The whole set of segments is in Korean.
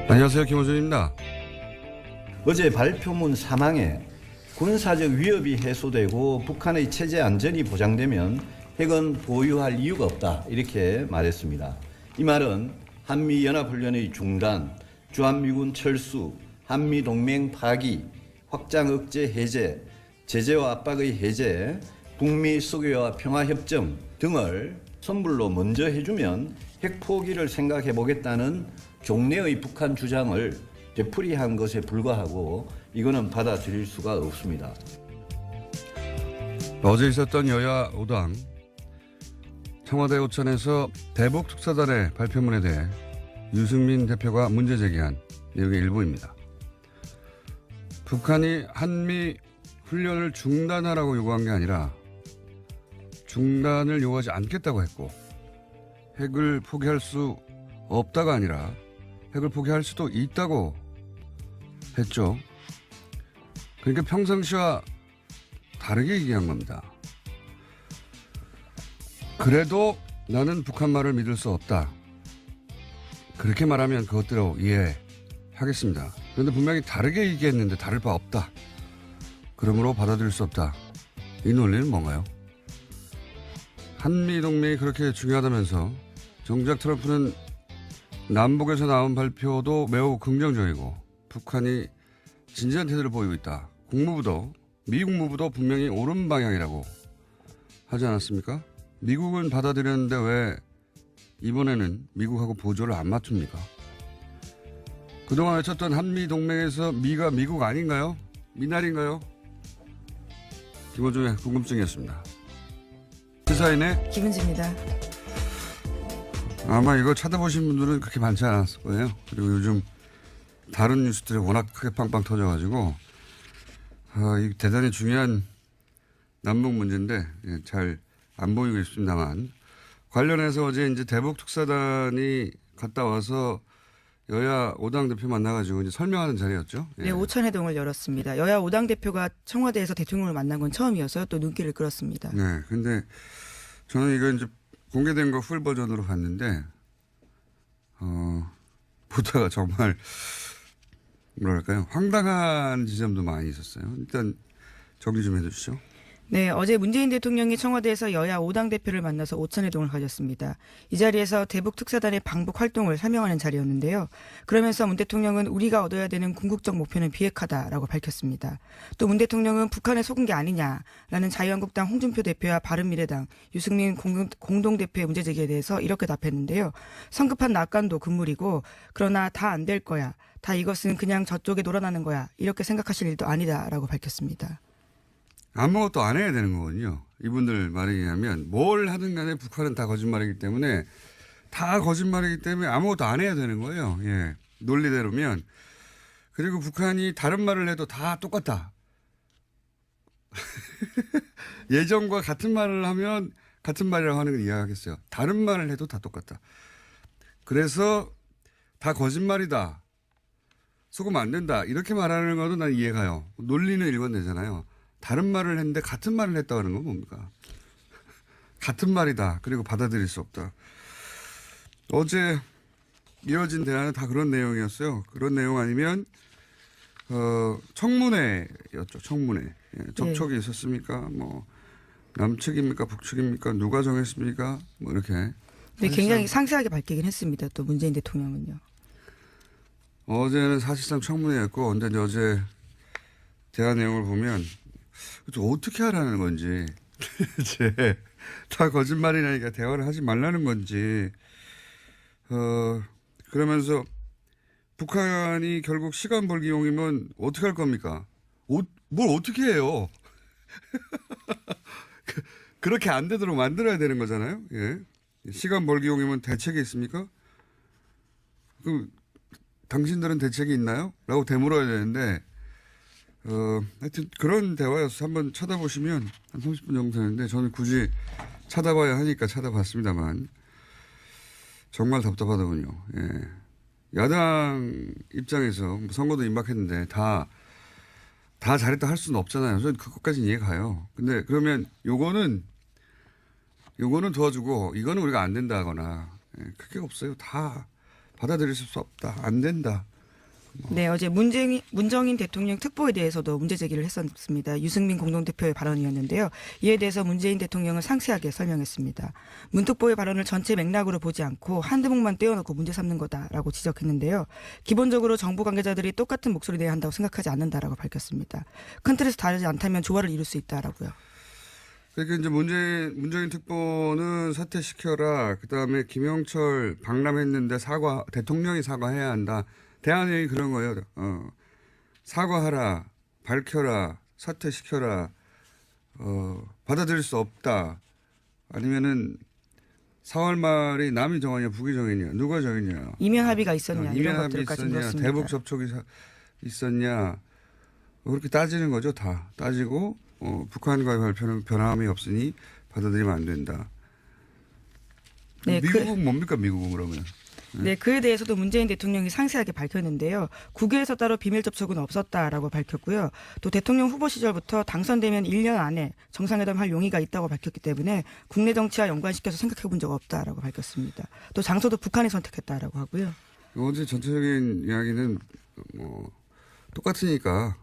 안녕하세요, 김호준입니다. 어제 발표문 사망에 군사적 위협이 해소되고 북한의 체제 안전이 보장되면 핵은 보유할 이유가 없다, 이렇게 말했습니다. 이 말은 한미연합훈련의 중단, 주한미군 철수, 한미동맹 파기, 확장 억제 해제, 제재와 압박의 해제, 북미 석유와 평화협정 등을 선불로 먼저 해주면 핵 포기를 생각해 보겠다는 종래의 북한 주장을 되풀이한 것에 불과하고 이거는 받아들일 수가 없습니다. 어제 있었던 여야 5당 청와대 오찬에서 대북 특사단의 발표문에 대해 유승민 대표가 문제 제기한 내용의 일부입니다. 북한이 한미 훈련을 중단하라고 요구한 게 아니라 중단을 요구하지 않겠다고 했고, 핵을 포기할 수 없다가 아니라 핵을 포기할 수도 있다고 했죠. 그러니까 평상시와 다르게 얘기한 겁니다. 그래도 나는 북한 말을 믿을 수 없다, 그렇게 말하면 그것대로 이해하겠습니다. 그런데 분명히 다르게 얘기했는데 다를 바 없다, 그러므로 받아들일 수 없다. 이 논리는 뭔가요? 한미동맹이 그렇게 중요하다면서 정작 트럼프는 남북에서 나온 발표도 매우 긍정적이고 북한이 진지한 태도를 보이고 있다, 미국 무부도 분명히 옳은 방향이라고 하지 않았습니까? 미국은 받아들였는데 왜 이번에는 미국하고 보조를 안 맞춥니까? 그동안 외쳤던 한미동맹에서 미가 미국 아닌가요? 미나리인가요? 김호중의 궁금증이었습니다. 시사인의 김은지입니다. 아마 이거 찾아보신 분들은 그렇게 많지 않았을 거예요. 그리고 요즘 다른 뉴스들이 워낙 크게 빵빵 터져가지고 이 대단히 중요한 남북 문제인데 잘 안 보이고 있습니다만, 관련해서 어제 이제 대북 특사단이 갔다 와서 여야 5당 대표 만나가지고 이제 설명하는 자리였죠. 네, 오찬회동을 열었습니다. 여야 5당 대표가 청와대에서 대통령을 만난 건 처음이어서요. 또 눈길을 끌었습니다. 네, 근데 저는 이거 이제 공개된 거 풀 버전으로 봤는데, 보다가 정말 뭐랄까요, 황당한 지점도 많이 있었어요. 일단 정리 좀 해주시죠. 네, 어제 문재인 대통령이 청와대에서 여야 5당 대표를 만나서 오찬회동을 가졌습니다. 이 자리에서 대북 특사단의 방북 활동을 설명하는 자리였는데요. 그러면서 문 대통령은 우리가 얻어야 되는 궁극적 목표는 비핵화다라고 밝혔습니다. 또 문 대통령은 북한에 속은 게 아니냐라는 자유한국당 홍준표 대표와 바른미래당 유승민 공동대표의 문제 제기에 대해서 이렇게 답했는데요. 성급한 낙관도 금물이고, 그러나 다 안 될 거야, 다 이것은 그냥 저쪽에 놀아나는 거야, 이렇게 생각하실 일도 아니다라고 밝혔습니다. 아무것도 안 해야 되는 거거든요. 이분들 말에 의하면 뭘 하든 간에 북한은 다 거짓말이기 때문에 아무것도 안 해야 되는 거예요. 예. 논리대로면. 그리고 북한이 다른 말을 해도 다 똑같다. 예전과 같은 말을 하면 같은 말이라고 하는 걸 이해하겠어요. 다른 말을 해도 다 똑같다. 그래서 다 거짓말이다, 속으면 안 된다, 이렇게 말하는 것도 난 이해가요. 논리는 일관되잖아요. 다른 말을 했는데 같은 말을 했다고 하는 건 뭡니까? 같은 말이다, 그리고 받아들일 수 없다. 어제 이어진 대화는 다 그런 내용이었어요. 그런 내용 아니면 청문회였죠. 청문회. 예, 접촉이 있었습니까? 뭐 남측입니까, 북측입니까, 누가 정했습니까? 뭐 이렇게. 네, 굉장히 상세하게 밝히긴 했습니다. 또 문재인 대통령은요. 어제는 사실상 청문회였고, 근데 어제 대화 내용을 보면 어떻게 하라는 건지, 다 거짓말이라니까 대화를 하지 말라는 건지, 그러면서 북한이 결국 시간 벌기용이면 어떻게 할 겁니까? 뭘 어떻게 해요? 그렇게 안 되도록 만들어야 되는 거잖아요. 예. 시간 벌기용이면 대책이 있습니까? 그럼 당신들은 대책이 있나요? 라고 되물어야 되는데, 하여튼 그런 대화여서 한번 쳐다보시면 한 30분 정도 되는데, 저는 굳이 찾아봐야 하니까 찾아봤습니다만 정말 답답하더군요. 예. 야당 입장에서 선거도 임박했는데 다 잘했다 할 수는 없잖아요. 저는 그것까지는 이해가 가요. 근데 그러면 요거는 도와주고 이거는 우리가 안 된다거나, 예, 그게 없어요. 다 받아들일 수 없다, 안 된다, 네, 어제 문정인 대통령 특보에 대해서도 문제 제기를 했었습니다. 유승민 공동대표의 발언이었는데요. 이에 대해서 문재인 대통령은 상세하게 설명했습니다. 문 특보의 발언을 전체 맥락으로 보지 않고 한두 목만 떼어놓고 문제 삼는 거다라고 지적했는데요. 기본적으로 정부 관계자들이 똑같은 목소리 내야 한다고 생각하지 않는다라고 밝혔습니다. 큰 틀에서 다르지 않다면 조화를 이룰 수 있다라고요. 그러니까 이제 문재인 특보는 사퇴시켜라. 그다음에 김영철 방남했는데 대통령이 사과해야 한다. 대안이 그런 거예요. 사과하라, 밝혀라, 사퇴시켜라, 받아들일 수 없다. 아니면은 4월 말이 남이 정하냐, 북이 정했냐, 누가 정했냐. 이면 합의가 있었냐, 이런 이면 합의 것들까지 있었냐, 물었습니다. 대북 접촉이 있었냐. 그렇게 따지는 거죠, 다. 따지고, 북한과의 발표는 변함이 없으니 받아들이면 안 된다. 네, 미국은 뭡니까, 미국은 그러면? 네, 그에 대해서도 문재인 대통령이 상세하게 밝혔는데요. 국외에서 따로 비밀 접촉은 없었다라고 밝혔고요. 또 대통령 후보 시절부터 당선되면 1년 안에 정상회담 할 용의가 있다고 밝혔기 때문에 국내 정치와 연관시켜서 생각해 본 적 없다라고 밝혔습니다. 또 장소도 북한이 선택했다라고 하고요. 어제 전체적인 이야기는 뭐 똑같으니까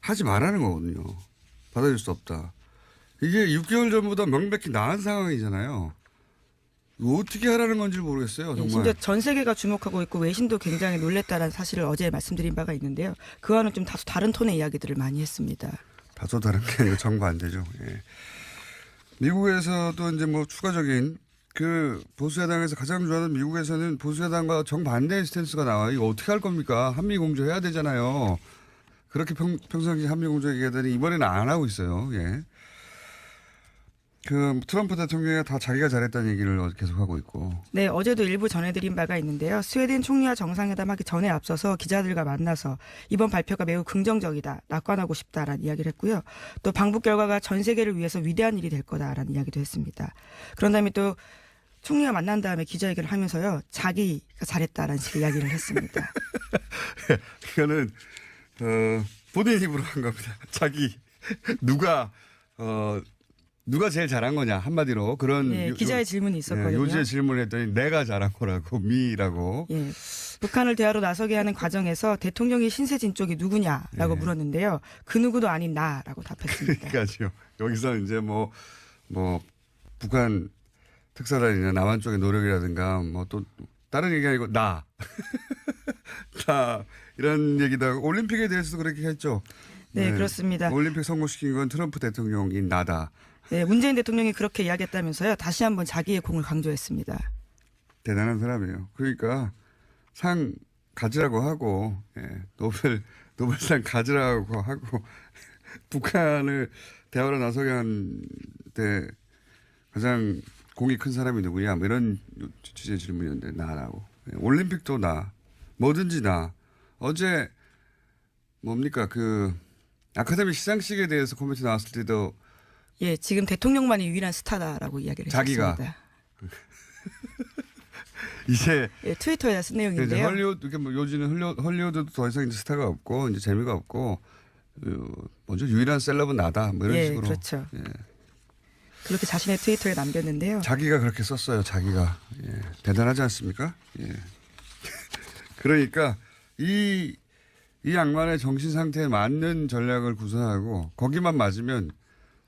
하지 말라는 거거든요. 받아줄 수 없다. 이게 6개월 전보다 명백히 나은 상황이잖아요. 어떻게 하라는 건지 모르겠어요. 정말. 진짜 전 세계가 주목하고 있고 외신도 굉장히 놀랬다라는 사실을 어제 말씀드린 바가 있는데요. 그와는 좀 다소 다른 톤의 이야기들을 많이 했습니다. 다소 다른 게 아니고 정반대죠. 예. 미국에서도 이제 뭐 추가적인 그 보수야당에서 가장 좋아하는 미국에서는 보수야당과 정반대의 스탠스가 나와요. 이거 어떻게 할 겁니까? 한미공조 해야 되잖아요. 그렇게 평상시 한미공조 얘기하더니 이번에는 안 하고 있어요. 예. 그 트럼프 대통령이 다 자기가 잘했다는 얘기를 계속하고 있고. 네, 어제도 일부 전해드린 바가 있는데요. 스웨덴 총리와 정상회담하기 전에 앞서서 기자들과 만나서 이번 발표가 매우 긍정적이다, 낙관하고 싶다라는 이야기를 했고요. 또 방북 결과가 전 세계를 위해서 위대한 일이 될 거다라는 이야기도 했습니다. 그런 다음에 또 총리와 만난 다음에 기자회견을 하면서요. 자기가 잘했다라는 식의 이야기를 했습니다. 이거는 본인 입으로 한 겁니다. 누가 제일 잘한 거냐 한마디로 그런 네, 기자의 질문이 있었거든요. 요지의 질문을 했더니 내가 잘한 거라고 미라고. 예, 북한을 대화로 나서게 하는 과정에서 대통령이 신세진 쪽이 누구냐라고 물었는데요. 그 누구도 아닌 나라고 답했습니다. 그러니까요. 여기서 이제 뭐 북한 특사단이나 남한 쪽의 노력이라든가 뭐 또 다른 얘기 아니고 나 이런 얘기도 하고 올림픽에 대해서도 그렇게 했죠. 네, 그렇습니다. 올림픽 성공시킨 건 트럼프 대통령인 나다. 네, 문재인 대통령이 그렇게 이야기했다면서요. 다시 한번 자기의 공을 강조했습니다. 대단한 사람이에요. 그러니까 상 가지라고 하고 노벨상 가지라고 하고 북한을 대화로 나서게 한데 가장 공이 큰 사람이 누구냐 뭐 이런 취지의 질문이었는데 나라고. 올림픽도 나 뭐든지 나. 어제 뭡니까 그 아카데미 시상식에 대해서 코멘트 나왔을 때도 예, 지금 대통령만이 유일한 스타다라고 이야기를 자기가. 했습니다. 이제 예, 트위터에 쓴 내용인데요. 헐리우드 이렇게 뭐 요즘은 헐리우드도 더 이상 이제 스타가 없고 이제 재미가 없고 먼저 유일한 셀럽은 나다 뭐 이런 식으로. 그렇죠. 예. 그렇게 자신의 트위터에 남겼는데요. 자기가 그렇게 썼어요. 자기가 대단하지 않습니까? 예. 그러니까 이 양반의 정신 상태에 맞는 전략을 구사하고 거기만 맞으면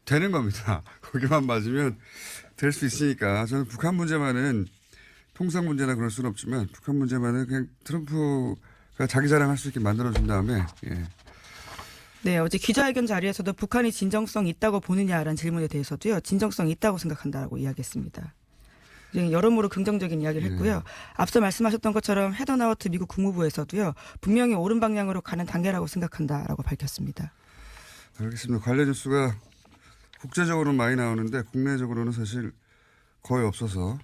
되는 겁니다. 거기만 맞으면 될 수 있으니까 저는 북한 문제만은 통상 문제나 그럴 수는 없지만 북한 문제만은 그냥 트럼프가 자기 자랑할 수 있게 만들어준 다음에 네, 어제 기자회견 자리에서도 북한이 진정성 있다고 보느냐라는 질문에 대해서도요. 진정성 있다고 생각한다라고 이야기했습니다. 여러모로 긍정적인 이야기를 했고요. 앞서 말씀하셨던 것처럼 헤더나우트 미국 국무부에서도요. 분명히 옳은 방향으로 가는 단계라고 생각한다라고 밝혔습니다. 알겠습니다. 관련 뉴스가 국제적으로는 많이 나오는데 국내적으로는 사실 거의 없어서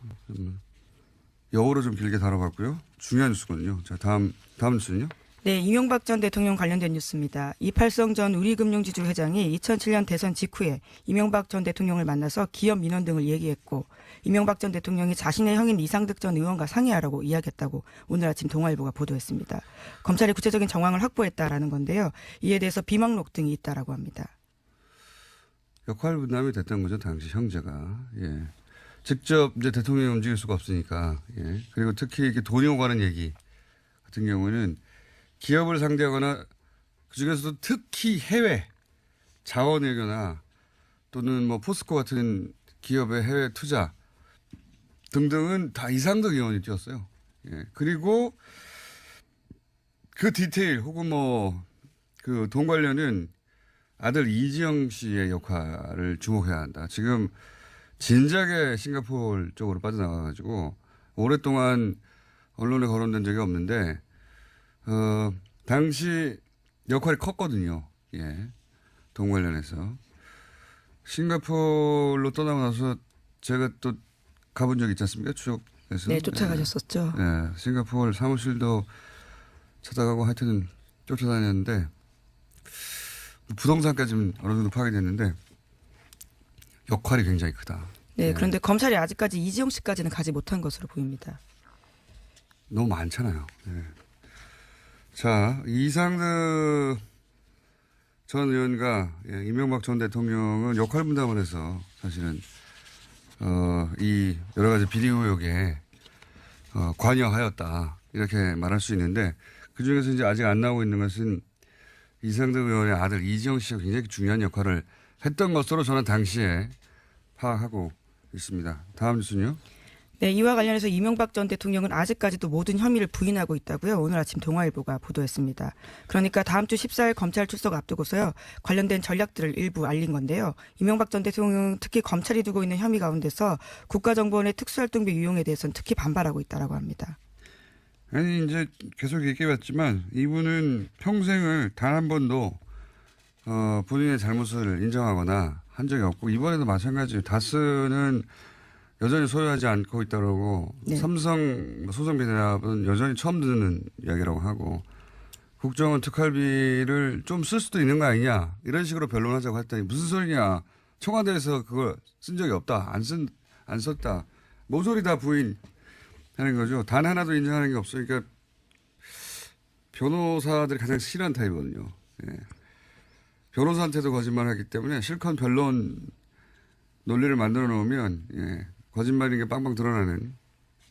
영어로 좀 길게 다뤄봤고요. 중요한 뉴스군요. 자, 다음 뉴스는요. 네, 이명박 전 대통령 관련된 뉴스입니다. 이팔성 전 우리금융지주 회장이 2007년 대선 직후에 이명박 전 대통령을 만나서 기업 민원 등을 얘기했고 이명박 전 대통령이 자신의 형인 이상득 전 의원과 상의하라고 이야기했다고 오늘 아침 동아일보가 보도했습니다. 검찰이 구체적인 정황을 확보했다라는 건데요. 이에 대해서 비망록 등이 있다라고 합니다. 역할 분담이 됐던 거죠. 당시 형제가. 예. 직접 이제 대통령이 움직일 수가 없으니까. 예. 그리고 특히 이렇게 돈이 오가는 얘기 같은 경우는 기업을 상대하거나 그중에서도 특히 해외 자원외교나 또는 뭐 포스코 같은 기업의 해외 투자 등등은 다 이상득 의원이 뛰었어요. 예. 그리고 그 디테일 혹은 뭐 그 돈 관련은 아들 이지영 씨의 역할을 주목해야 한다. 지금 진작에 싱가포르 쪽으로 빠져나가가지고 오랫동안 언론에 거론된 적이 없는데 당시 역할이 컸거든요. 예. 돈 관련해서. 싱가포르로 떠나고 나서 제가 또 가본 적 있지 않습니까? 추적해서. 네, 쫓아가셨었죠. 네. 싱가포르 사무실도 찾아가고 하여튼 쫓아다녔는데 부동산까지는 어느 정도 파악이 됐는데 역할이 굉장히 크다. 네, 그런데 검찰이 아직까지 이지영 씨까지는 가지 못한 것으로 보입니다. 너무 많잖아요. 네. 자, 이상득 전 의원과 이명박 전 대통령은 역할 분담을 해서 사실은 이 여러 가지 비리 의혹에 관여하였다 이렇게 말할 수 있는데 그 중에서 이제 아직 안 나오고 있는 것은 이상득 의원의 아들 이지영 씨가 굉장히 중요한 역할을 했던 것으로 저는 당시에 파악하고 있습니다. 다음 뉴스는요. 네, 이와 관련해서 이명박 전 대통령은 아직까지도 모든 혐의를 부인하고 있다고요. 오늘 아침 동아일보가 보도했습니다. 그러니까 다음 주 14일 검찰 출석 앞두고서요. 관련된 전략들을 일부 알린 건데요. 이명박 전 대통령은 특히 검찰이 두고 있는 혐의 가운데서 국가정보원의 특수활동비 유용에 대해서는 특히 반발하고 있다고 합니다. 아니 이제 계속 얘기해왔지만 이분은 평생을 단 한 번도 본인의 잘못을 인정하거나 한 적이 없고 이번에도 마찬가지예요. 다스는 여전히 소유하지 않고 있다고 네. 삼성 소송비대납은 여전히 처음 듣는 이야기라고 하고 국정원 특활비를 좀 쓸 수도 있는 거 아니냐 이런 식으로 변론하자고 했더니 무슨 소리냐 청와대에서 그걸 쓴 적이 없다 안 썼다 모조리 다 부인하는 거죠. 단 하나도 인정하는 게 없으니까 변호사들이 가장 싫어하는 타입이거든요. 예. 변호사한테도 거짓말하기 때문에 실컷 변론 논리를 만들어 놓으면 예. 거짓말인 게 빵빵 드러나는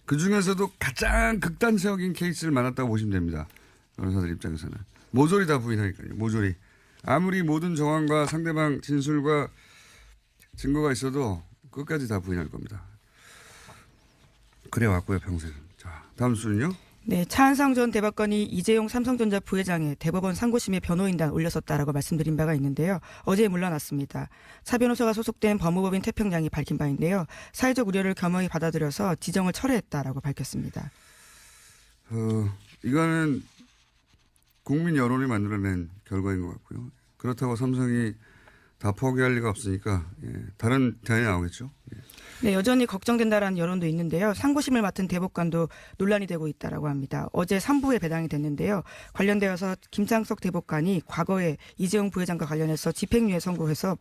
그중에서도 가장 극단적인 케이스를 만났다고 보시면 됩니다. 변호사들 입장에서는. 모조리 다 부인하니까요. 모조리. 아무리 모든 정황과 상대방 진술과 증거가 있어도 끝까지 다 부인할 겁니다. 그래 왔고요. 평생. 자, 다음 수는요. 네, 차한상 전 대법관이 이재용 삼성전자 부회장의 대법원 상고심에 변호인단 올렸었다라고 말씀드린 바가 있는데요. 어제 물러났습니다. 차 변호사가 소속된 법무법인 태평양이 밝힌 바인데요. 사회적 우려를 겸허히 받아들여서 지정을 철회했다라고 밝혔습니다. 이거는 국민 여론이 만들어낸 결과인 것 같고요. 그렇다고 삼성이 다 포기할 리가 없으니까 다른 대안이 나오겠죠. 예. 네, 여전히 걱정된다라는 여론도 있는데요. 상고심을 맡은 대법관도 논란이 되고 있다라고 합니다. 어제 3부에 배당이 됐는데요. 관련되어서 김창석 대법관이 과거에 이재용 부회장과 관련해서 집행유예 선고해서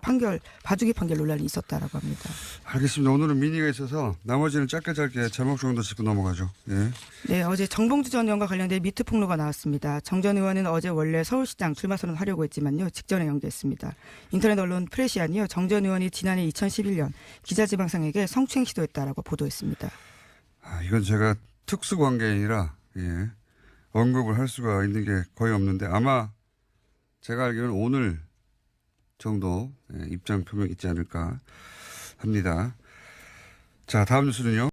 봐주기 판결 논란이 있었다라고 합니다. 알겠습니다. 오늘은 미니가 있어서 나머지는 짧게 제목 정도 짚고 넘어가죠. 예. 네, 어제 정봉주 전 의원과 관련된 미투 폭로가 나왔습니다. 정 전 의원은 어제 원래 서울시장 출마 선언하려고 했지만요. 직전에 연기했습니다. 인터넷 언론 프레시안이요. 정 전 의원이 지난해 2011년 기자지방상에게 성추행 시도했다라고 보도했습니다. 이건 제가 특수관계인이라 언급을 할 수가 있는 게 거의 없는데 아마 제가 알기로는 오늘 정도 입장 표명이 있지 않을까 합니다. 자, 다음 뉴스는요.